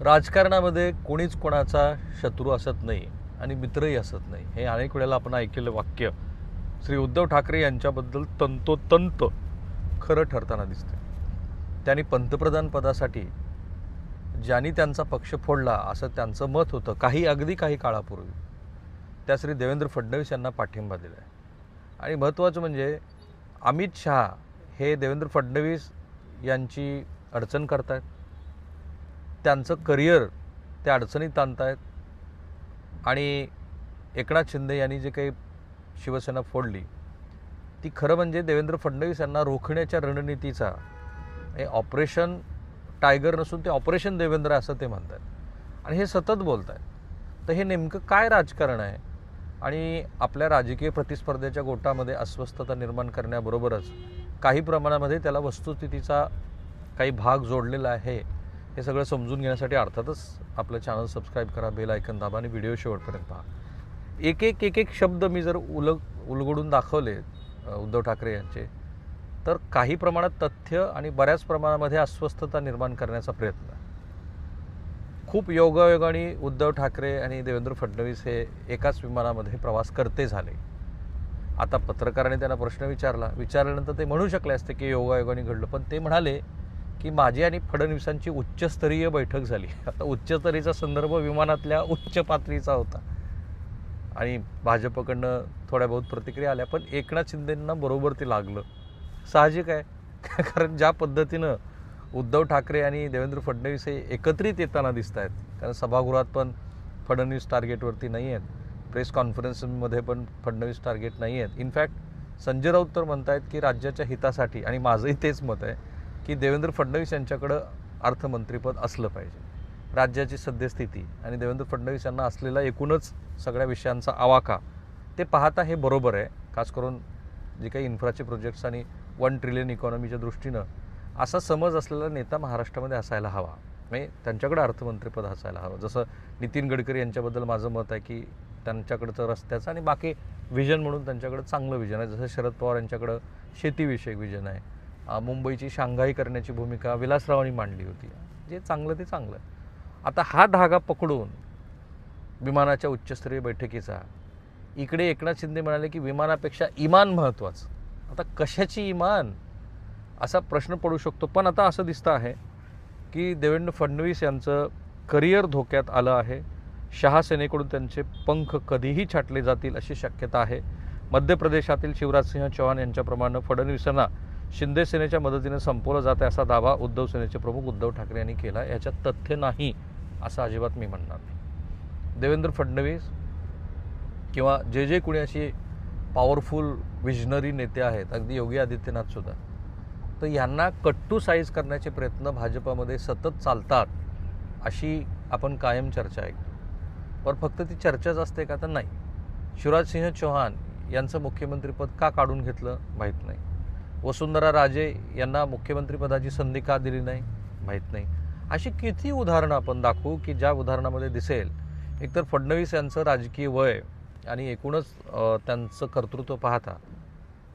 राजकारणामध्ये कोणीच कोणाचा शत्रू असत नाही आणि मित्रही असत नाही. हे अनेक वेळेला आपण ऐकलेलं वाक्य श्री उद्धव ठाकरे यांच्याबद्दल तंतोतंत खरं ठरताना दिसते. त्यांनी पंतप्रधान पदासाठी ज्यांनी त्यांचा पक्ष फोडला असं त्यांचं मत होतं अगदी काही काळापूर्वी, त्या श्री देवेंद्र फडणवीस यांना पाठिंबा दिला आहे. आणि महत्त्वाचं म्हणजे अमित शहा हे देवेंद्र फडणवीस यांची अडचण करतायत, त्यांचं करिअर त्या अडचणीत आणतायत. आणि एकनाथ शिंदे यांनी जे काही शिवसेना फोडली ती खरं म्हणजे देवेंद्र फडणवीस यांना रोखण्याच्या रणनीतीचा ऑपरेशन टायगर नसून ते ऑपरेशन देवेंद्र असं ते म्हणतात आणि हे सतत बोलत आहेत. तर हे नेमकं काय राजकारण आहे आणि आपल्या राजकीय प्रतिस्पर्धेच्या गोटामध्ये अस्वस्थता निर्माण करण्याबरोबरच काही प्रमाणामध्ये त्याला वस्तुस्थितीचा काही भाग जोडलेला आहे, हे सगळं समजून घेण्यासाठी अर्थातच आपलं चॅनल सबस्क्राईब करा, बेल आयकन दाबा आणि व्हिडिओ शेवटपर्यंत पहा. एक एक शब्द मी जर उलगडून दाखवले उद्धव ठाकरे यांचे, तर काही प्रमाणात तथ्य आणि बऱ्याच प्रमाणामध्ये अस्वस्थता निर्माण करण्याचा प्रयत्न. खूप योगायोगाने उद्धव ठाकरे आणि देवेंद्र फडणवीस हे एकाच विमानामध्ये प्रवास करते झाले. आता पत्रकाराने त्यांना प्रश्न विचारल्यानंतर ते म्हणू शकले असते की योगायोगाने घडलं, पण ते म्हणाले की माझी आणि फडणवीसांची उच्चस्तरीय बैठक झाली. आता उच्चस्तरीचा संदर्भ विमानातल्या उच्च पातळीचा होता आणि भाजपकडनं थोड्या बहुत प्रतिक्रिया आल्या, पण एकनाथ शिंदेंना बरोबर ते लागलं. साहजिक आहे, कारण ज्या पद्धतीनं उद्धव ठाकरे आणि देवेंद्र फडणवीस हे एकत्रित येताना दिसत आहेत, कारण सभागृहात पण फडणवीस टार्गेटवरती नाही आहेत, प्रेस कॉन्फरन्समध्ये पण फडणवीस टार्गेट नाही आहेत. इनफॅक्ट संजय राऊत तर म्हणत आहेत की राज्याच्या हितासाठी, आणि माझंही तेच मत आहे की देवेंद्र फडणवीस यांच्याकडं अर्थमंत्रीपद असलं पाहिजे. राज्याची सद्यस्थिती आणि देवेंद्र फडणवीस यांना असलेला एकूणच सगळ्या विषयांचा आवाका ते पाहता हे बरोबर आहे. खास करून जे काही इन्फ्राचे प्रोजेक्ट्स आणि 1 ट्रिलियन इकॉनॉमीच्या दृष्टीनं असा समज असलेला नेता महाराष्ट्रामध्ये असायला हवा, म्हणजे त्यांच्याकडे अर्थमंत्रीपद असायला हवं. जसं नितीन गडकरी यांच्याबद्दल माझं मत आहे की त्यांच्याकडचं रस्त्याचं आणि बाकी व्हिजन म्हणून त्यांच्याकडं चांगलं व्हिजन आहे. जसं शरद पवार यांच्याकडं शेतीविषयक व्हिजन आहे. मुंबईची शांघाई करण्याची भूमिका विलासरावांनी मांडली होती. जे चांगलं ते चांगलं. आता हा धागा पकडून विमानाच्या उच्चस्तरीय बैठकीचा इकडे एकनाथ शिंदे म्हणाले की विमानापेक्षा इमान महत्त्वाचं. आता कशाची इमान असा प्रश्न पडू शकतो. पण आता असं दिसतं आहे की देवेंद्र फडणवीस यांचं करिअर धोक्यात आलं आहे. शहा सेनेकडून त्यांचे पंख कधीही छाटले जातील अशी शक्यता आहे. मध्य प्रदेशातील शिवराजसिंह चौहान यांच्याप्रमाणे फडणवीसांना शिंदे सेनेच्या मदतीने संपवलं जाते असा दावा उद्धव सेनेचे प्रमुख उद्धव ठाकरे यांनी केला. याच्यात तथ्य नाही असं अजिबात मी म्हणणार नाही. देवेंद्र फडणवीस किंवा जे कुणी अशी पॉवरफुल विजनरी नेते आहेत, अगदी योगी आदित्यनाथ सुद्धा, तर यांना कट्टू साईज करण्याचे प्रयत्न भाजपामध्ये सतत चालतात अशी आपण कायम चर्चा ऐकतो. पण फक्त ती चर्चाच असते का? तर नाही. शिवराजसिंह चौहान यांचं मुख्यमंत्रीपद का काढून घेतलं माहीत नाही. वसुंधरा राजे यांना मुख्यमंत्रीपदाची संधी का दिली नाही माहीत नाही. अशी किती उदाहरणं आपण दाखवू की ज्या उदाहरणामध्ये दिसेल एकतर फडणवीस यांचं राजकीय वय आणि एकूणच त्यांचं कर्तृत्व पाहता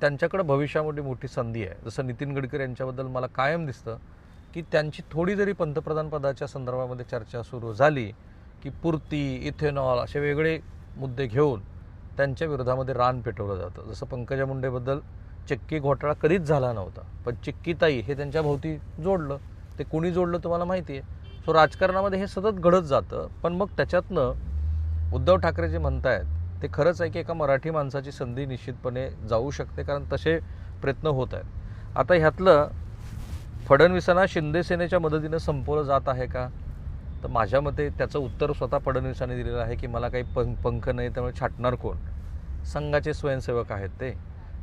त्यांच्याकडं भविष्यामध्ये मोठी संधी आहे. जसं नितीन गडकरी यांच्याबद्दल मला कायम दिसतं की त्यांची थोडी जरी पंतप्रधान पदाच्या संदर्भामध्ये चर्चा सुरू झाली की पुरती, इथेनॉल असे वेगळे मुद्दे घेऊन त्यांच्या विरोधामध्ये रान पेटवलं जातं. जसं पंकजा मुंडेबद्दल चिक्की घोटाळा कधीच झाला नव्हता, पण चिक्कीताई हे त्यांच्या भोवती जोडलं. ते कोणी जोडलं तुम्हाला माहिती आहे. सो राजकारणामध्ये हे सतत घडत जातं. पण मग त्याच्यातनं उद्धव ठाकरे जे म्हणतायत ते खरंच आहे की एका मराठी माणसाची संधी निश्चितपणे जाऊ शकते, कारण तसे प्रयत्न होत आहेत. आता ह्यातलं फडणवीसांना शिंदे सेनेच्या मदतीनं संपवलं जात आहे का? तर माझ्या मते त्याचं उत्तर स्वतः फडणवीसांनी दिलेलं आहे की मला काही पंख नाही, त्यामुळे छाटणार कोण? संघाचे स्वयंसेवक आहेत ते,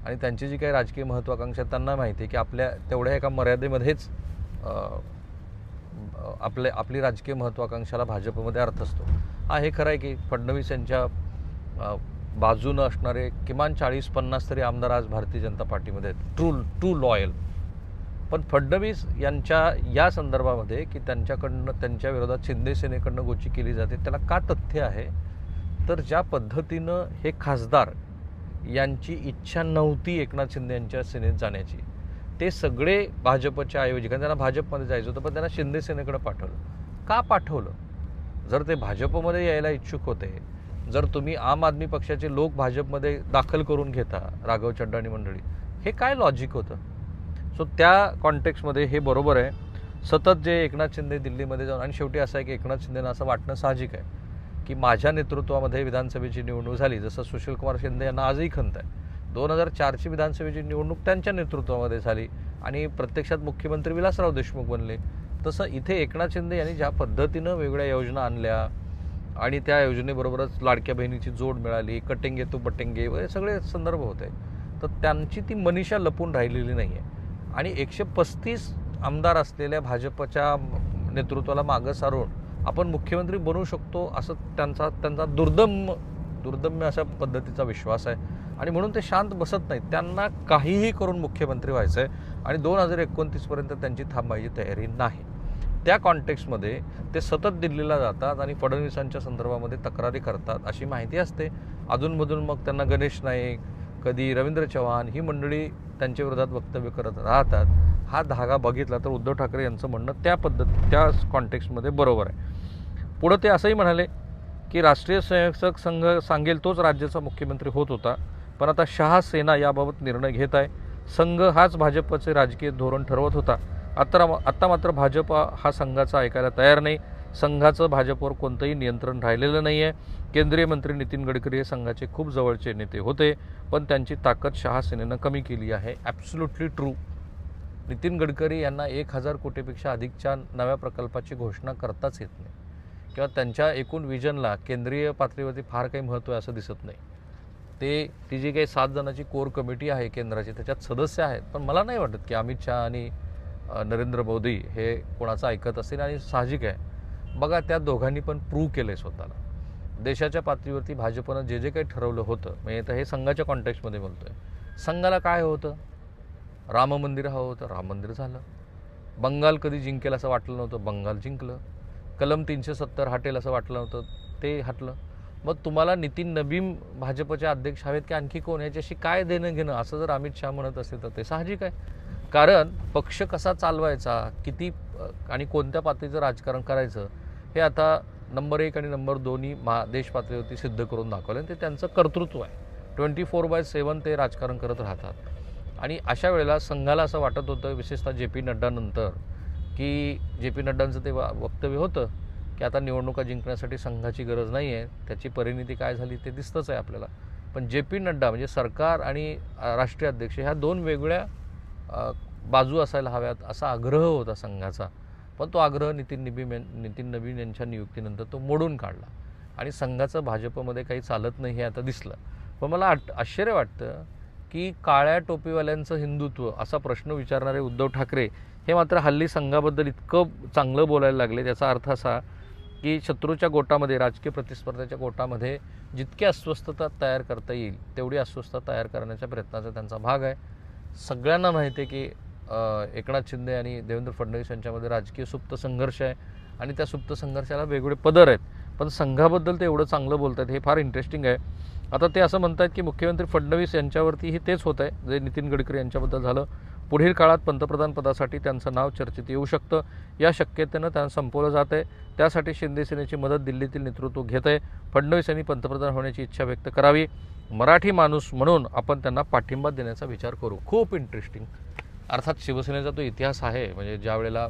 आणि त्यांची जी काही राजकीय महत्त्वाकांक्षा त्यांना माहिती आहे की आपल्या तेवढ्या एका मर्यादेमध्येच आपली राजकीय महत्त्वाकांक्षाला भाजपमध्ये अर्थ असतो. हा हे खरं आहे की फडणवीस यांच्या बाजूनं असणारे किमान 40-50 तरी आमदार आज भारतीय जनता पार्टीमध्ये आहेत, ट्रू लॉयल. पण फडणवीस यांच्या या संदर्भामध्ये की त्यांच्या विरोधात शिंदे सेनेकडनं गोची केली जाते, त्याला का तथ्य आहे? तर ज्या पद्धतीनं हे खासदार यांची इच्छा नव्हती एकनाथ शिंदे यांच्या सेनेत जाण्याची, ते सगळे भाजपच्या ऐवजी, कारण त्यांना भाजपमध्ये जायचं होतं पण त्यांना शिंदे सेनेकडे पाठवलं. का पाठवलं? जर ते भाजपमध्ये यायला इच्छुक होते, जर तुम्ही आम आदमी पक्षाचे लोक भाजपमध्ये दाखल करून घेता, राघव चड्डा आणि मंडळी, हे काय लॉजिक होतं? सो त्या कॉन्टेक्स्टमध्ये हे बरोबर आहे. सतत जे एकनाथ शिंदे दिल्लीमध्ये जाऊन, आणि शेवटी असं आहे की एकनाथ शिंदेना असं वाटणं साहजिक आहे की माझ्या नेतृत्वामध्ये विधानसभेची निवडणूक झाली, जसं सुशीलकुमार शिंदे यांना आजही खंत आहे. 2004ची विधानसभेची निवडणूक त्यांच्या नेतृत्वामध्ये झाली आणि प्रत्यक्षात मुख्यमंत्री विलासराव देशमुख बनले. तसं इथे एकनाथ शिंदे यांनी ज्या पद्धतीनं वेगळ्या योजना आणल्या आणि त्या योजनेबरोबरच लाडक्या बहिणीची जोड मिळाली, कटेंगे तो बटेंगे वगैरे सगळे संदर्भ होते, तर त्यांची ती मनीषा लपून राहिलेली नाही आहे. आणि 135 आमदार असलेल्या भाजपच्या नेतृत्वाला मागं सारून आपण मुख्यमंत्री बनवू शकतो असं त्यांचा दुर्दम्य अशा पद्धतीचा विश्वास आहे. आणि म्हणून ते शांत बसत नाहीत. त्यांना काहीही करून मुख्यमंत्री व्हायचं आहे आणि 2029पर्यंत त्यांची थांबायची तयारी नाही. त्या कॉन्टेक्स्टमध्ये ते सतत दिल्लीला जातात आणि फडणवीसांच्या संदर्भामध्ये तक्रारी करतात अशी माहिती असते. अधूनमधून मग त्यांना गणेश नाईक, कधी रवींद्र चव्हाण ही मंडळी त्यांच्या विरोधात वक्तव्य करत राहतात. हा धागा बघितला तर उद्धव ठाकरे यांचं म्हणणं त्या कॉन्टेक्स्टमध्ये बरोबर आहे. पुढं ते असंही म्हणाले की राष्ट्रीय स्वयंसेवक संघ सांगेल तोच राज्याचा मुख्यमंत्री होत होता, पण आता शहा सेना याबाबत निर्णय घेत आहे. संघ हाच भाजपचे राजकीय धोरण ठरवत होता. आता मात्र भाजप हा संघाचा ऐकायला तयार नाही. संघाचं भाजपवर कोणतंही नियंत्रण राहिलेलं नाही आहे. केंद्रीय मंत्री नितीन गडकरी हे संघाचे खूप जवळचे नेते होते, पण त्यांची ताकद शहा सेनेनं कमी केली आहे. Absolutely true. नितीन गडकरी यांना 1000 कोटीपेक्षा अधिकच्या नव्या प्रकल्पाची घोषणा करताच येत नाही किंवा त्यांच्या एकूण विजनला केंद्रीय पातळीवरती फार काही महत्त्व आहे असं दिसत नाही. ती जी काही 7 जणांची कोर कमिटी आहे केंद्राची, त्याच्यात सदस्य आहेत, पण मला नाही वाटत की अमित शहा आणि नरेंद्र मोदी हे कोणाचं ऐकत असतील. आणि साहजिक आहे, बघा त्या दोघांनी पण प्रूव्ह केलं आहे स्वतःला. देशाच्या पातळीवरती भाजपनं जे काही ठरवलं होतं, म्हणजे आता हे संघाच्या कॉन्टेक्स्टमध्ये बोलतो आहे, संघाला काय होतं? राम मंदिर हवं होतं, राम मंदिर झालं. बंगाल कधी जिंकेल असं वाटलं नव्हतं, बंगाल जिंकलं. कलम 370 हटेल असं वाटलं नव्हतं, ते हटलं. मग तुम्हाला नितीन नबीन भाजपचे अध्यक्ष हवेत की आणखी कोण, याच्याशी काय देणं घेणं असं जर अमित शहा म्हणत असेल तर ते साहजिक आहे. कारण पक्ष कसा चालवायचा, किती आणि कोणत्या पातळीचं राजकारण करायचं हे आता नंबर 1 आणि नंबर 2 देश पातळीवरती सिद्ध करून दाखवलं आणि ते त्यांचं कर्तृत्व आहे. 24/7 ते राजकारण करत राहतात. आणि अशा वेळेला संघाला असं वाटत होतं, विशेषतः JP नड्डानंतर, की JP नड्डांचं ते वक्तव्य होतं की आता निवडणुका जिंकण्यासाठी संघाची गरज नाही आहे. त्याची परिणिती काय झाली ते दिसतंच आहे आपल्याला. पण JP नड्डा म्हणजे सरकार आणि राष्ट्रीय अध्यक्ष ह्या 2 वेगळ्या बाजू असायला हव्यात असा आग्रह होता संघाचा. पण तो आग्रह नितीन नबीन यांच्या नियुक्तीनंतर तो मोडून काढला आणि संघाचं भाजपमध्ये काही चालत नाही हे आता दिसलं. पण मला आश्चर्य वाटतं की काळ्या टोपीवाल्यांचं हिंदुत्व असा प्रश्न विचारणारे उद्धव ठाकरे हे मात्र हल्ली संघाबद्दल इतकं चांगलं बोलायला लागले. त्याचा अर्थ असा की शत्रूच्या गोटामध्ये, राजकीय प्रतिस्पर्ध्याच्या गोटामध्ये जितकी अस्वस्थता तयार करता येईल तेवढी अस्वस्थता तयार करण्याच्या प्रयत्नाचा त्यांचा भाग आहे. सगळ्यांना माहिती आहे की एकनाथ शिंदे आणि देवेंद्र फडणवीस यांच्यामध्ये राजकीय सुप्त संघर्ष आहे आणि त्या सुप्त संघर्षाला वेगवेगळे पदर आहेत. पण संघाबद्दल ते एवढं चांगलं बोलत आहेत हे फार इंटरेस्टिंग आहे. आता ते असं म्हणतात की मुख्यमंत्री फडणवीस यांच्यावरतीही तेच होत आहे जे नितीन गडकरी यांच्याबद्दल झालं. पुढील काळात पंतप्रधान पदासाठी त्यांचं नाव चर्चेत येऊ शकतं. या शक्यतेनं त्यांना संपवलं जात आहे. त्यासाठी शिंदे सेनेची मदत दिल्लीतील नेतृत्व घेत आहे. फडणवीस यांनी पंतप्रधान होण्याची इच्छा व्यक्त करावी. मराठी माणूस म्हणून आपण त्यांना पाठिंबा देण्याचा विचार करू. खूप इंटरेस्टिंग. अर्थात शिवसेनेचा तो इतिहास आहे. म्हणजे ज्या वेळेला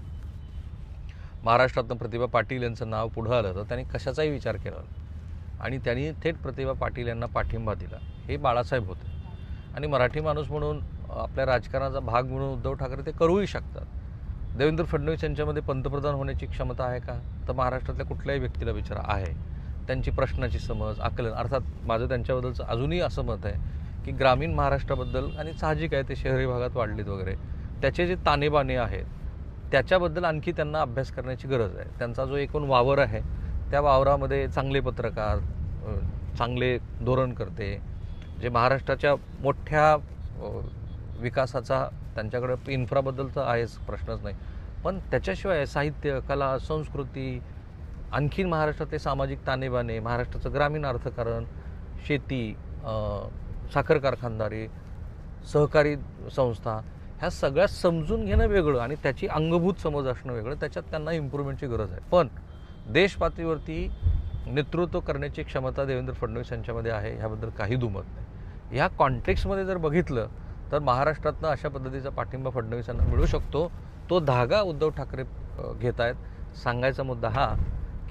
महाराष्ट्रातून प्रतिभा पाटील यांचं नाव पुढं आलं तर त्यांनी कशाचाही विचार केला आणि त्यांनी थेट प्रतिभा पाटील यांना पाठिंबा दिला. हे बाळासाहेब होते आणि मराठी माणूस म्हणून आपल्या राजकारणाचा भाग म्हणून उद्धव ठाकरे ते करूही शकतात. देवेंद्र फडणवीस यांच्यामध्ये पंतप्रधान होण्याची क्षमता आहे का? तर महाराष्ट्रातल्या कुठल्याही व्यक्तीला विचारा आहे. त्यांची प्रश्नाची समज, आकलन, अर्थात माझं त्यांच्याबद्दलचं अजूनही असं मत आहे की ग्रामीण महाराष्ट्राबद्दल, आणि साहजिक आहे ते शहरी भागात वाढलेत वगैरे, त्याचे जे ताणेबाणे आहेत त्याच्याबद्दल आणखी त्यांना अभ्यास करण्याची गरज आहे. त्यांचा जो एकूण वावर आहे त्या वावरामध्ये चांगले पत्रकार, चांगले धोरणकर्ते, जे महाराष्ट्राच्या मोठ्या विकासाचा त्यांच्याकडे इन्फ्राबद्दलचा आहेच, प्रश्नच नाही, पण त्याच्याशिवाय साहित्य, कला, संस्कृती, आणखीन महाराष्ट्रातले सामाजिक ताणेबाणे, महाराष्ट्राचं ग्रामीण अर्थकारण, शेती, साखर कारखानदारी, सहकारी संस्था, ह्या सगळ्या समजून घेणं वेगळं आणि त्याची अंगभूत समज असणं वेगळं. त्याच्यात त्यांना इम्प्रूव्हमेंटची गरज आहे. पण देश पातळीवरती नेतृत्व करण्याची क्षमता देवेंद्र फडणवीस यांच्यामध्ये आहे, ह्याबद्दल काही दुमत नाही. ह्या कॉन्टेक्स्टमध्ये जर बघितलं तर महाराष्ट्रातनं अशा पद्धतीचा पाठिंबा फडणवीसांना मिळू शकतो. तो धागा उद्धव ठाकरे घेत आहेत. सांगायचा मुद्दा हा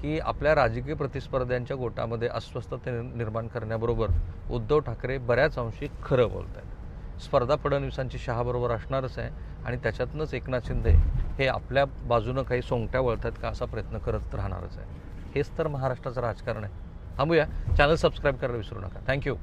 की आपल्या राजकीय प्रतिस्पर्ध्यांच्या गोटामध्ये अस्वस्थता निर्माण करण्याबरोबर उद्धव ठाकरे बऱ्याच अंशी खरं बोलत आहेत. स्पर्धा फडणवीसांची शहाबरोबर असणारच आहे आणि त्याच्यातनंच एकनाथ शिंदे हे आपल्या बाजूनं काही सोंगट्या वळत आहेत का असा प्रयत्न करत राहणारच आहे. हेच तर महाराष्ट्राचं राजकारण आहे. थांबूया. चॅनल सबस्क्राईब करायला विसरू नका. थँक्यू.